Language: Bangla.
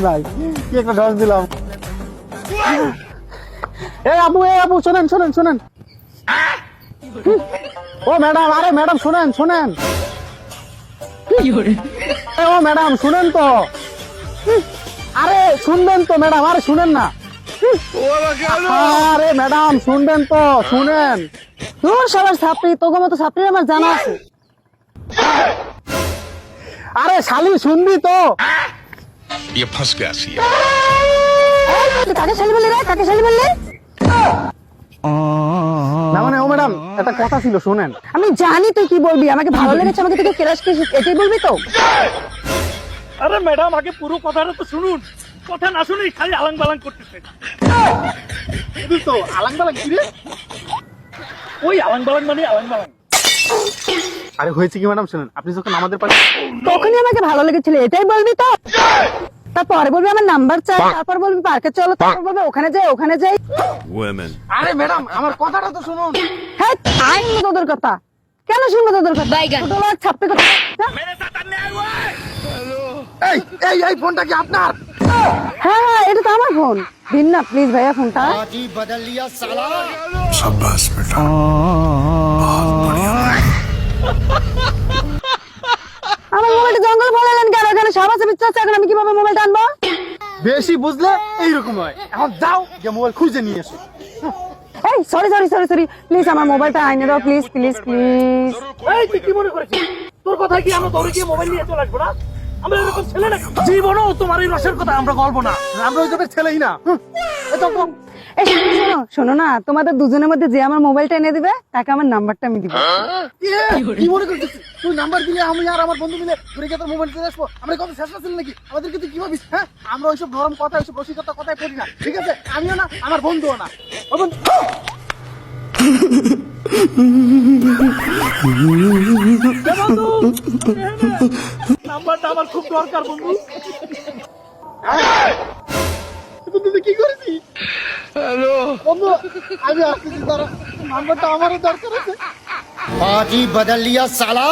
নাই কি একটা ঢস দিলাম। এ আপু শোনেন শোনেন শোনেন। ও ম্যাডাম, আরে ম্যাডাম শোনেন শোনেন। ও ম্যাডাম শুনেন তো, আরে শুনবেন তো ম্যাডাম, আরে শুনেন না। আরে ম্যাডাম শুনবেন তো, শুনেন। তোর সবার ছাত্রী, তোকে মতো ছাত্রী আমার জানা আছে। আরে শালি শুনবি তো। ये फंस गया सी তুই কাকে শালি বললি রে? কাকে শালি বললি? না মানে ও ম্যাডাম একটা কথা ছিল, শুনেন। আমি জানি তুই কি বলবি, আমাকে ভালো লেগেছে, আমাকে তোকে ক্লাস এটাই বলবি তো? আরে ম্যাডাম আগে পুরো কথাটা তো শুনুন, কথা না শুনেই খালি আলাং বালাং করতেছে। তো আলাং বালাং কি রে? ওই আলাং বালাং মানে আলাং বালাং। আরে হয়েছে কি ম্যাডাম, শুনেন, আপনি যখন আমাদের পাশে তখনই আমাকে ভালো লেগেছিল, এটাই বলবি তো? তারপরে বলবি আমার নাম্বার চাই, তারপর বলবি পার্কে চলো, তারপর বলবি ওখানে যাই। women আরে ম্যাডাম আমার কথাটা তো শুনুন। হ্যাঁ শুনবো তোদের কথা, কেন শুনবো তোদের কথা? ছোট লোক ছাপতে কথা। এই এই এই ফোনটা কি আপনার? হ্যাঁ এটা তো আমার ফোন। দিন না প্লিজ ভাইয়া ফোনটা। शाबाश बेटा আমার মোবাইলটা জঙ্গল বলালেন কেন? এখানে সব আছে বিচ্ছা আছে, এখন আমি কিভাবে মোবাইলটা আনবো? বেশি বুঝলে এইরকম হয়। এখন যাও যে মোবাইল খুঁজে নিয়ে এসো। এই সরি প্লিজ আমার মোবাইলটা আইনে দাও, প্লিজ। এই তুই কি মনে করেছিস তোর কথা কি আমরা দৌড়ে গিয়ে মোবাইল নিয়ে চলে আসবো না? আমরা এরকম ছেলে না, জীবনও তোমার এই রসের কথা আমরা গল্প না। আমরা ওই জন্য ছেলেই না। এই শোনো না, তোমাদের দুজনের মধ্যে যে আমার মোবাইলটা এনে দিবে তাকে আমার নাম্বারটা আমি দিব। কি মনে করছিস তুই? নাম্বার দিলে আমি আর আমার বন্ধু মিলে ঘুরে গিয়ে তোর মোবাইল চলে আসবো? আমরা কত শেষ ছিল নাকি? আমাদেরকে তুই কি ভাবিস? হ্যাঁ, আমরা ওইসব নরম কথা, ওইসব রসিকতা কথায় পড়ি না, ঠিক আছে? আমিও না, আমার বন্ধুও না। ও বন্ধু, নাম্বারটা আমার খুব দরকার বন্ধু। তুই কি করেছিস? হ্যালো বন্ধু, আমি আসতেছি, তারা নাম্বারটা আমারও দরকার আছে। पार्टी बदल लिया साला।